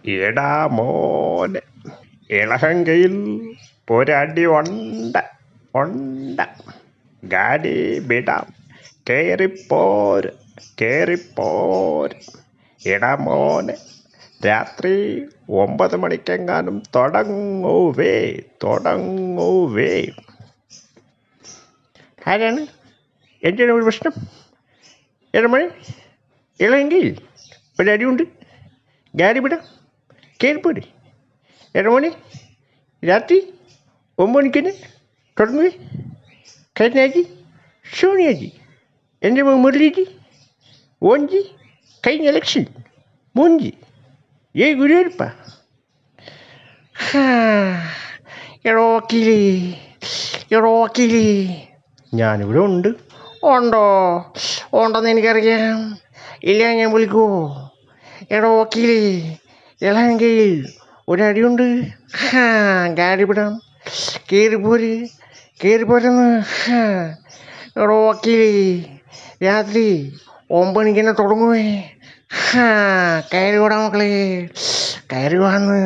എടാ മോനെ, ഇളഹങ്കയിൽ ഒരടി ഉണ്ട്. ഗാഡി വിടാം, കേറിപ്പോര്. എടാ മോനെ, രാത്രി 9 മണിക്കെങ്ങാനും തുടങ്ങൂവേ. ആരാണ്? എന്താണ് ഒരു പ്രശ്നം? ഇടമണി, ഇളഹങ്കയിൽ ഒരടിയുണ്ട്, ഗാഡി വിടാം, കേറിപ്പോര്. ഇടമണി, രാത്രി 9 മണിക്ക് തുടങ്ങുവേ. കരുണാജി, സോണിയാജി, എൻ്റെ മുരളിജി, ഓൻജി, കഴിഞ്ഞ ഇലക്ഷൻ മൂഞ്ചി, ഗുരുവായൂരപ്പ. എടോ വക്കീലേ, ഞാനിവിടെ ഉണ്ട്. ഉണ്ടെന്ന് എനിക്കറിയാം. ഇല്ല, ഞാൻ വിളിക്കുമോ? എടോ വക്കീലേ, ഇളങ്കയിൽ ഒരടിയുണ്ട്. ഗാഡി വിടാം, കേറിപ്പോരെന്ന്. എടോ വക്കീലേ, രാത്രി 9 മണിക്ക് തന്നെ തുടങ്ങുവേ. കയറി വിടാം മക്കളെ, കയറി വാന്ന്.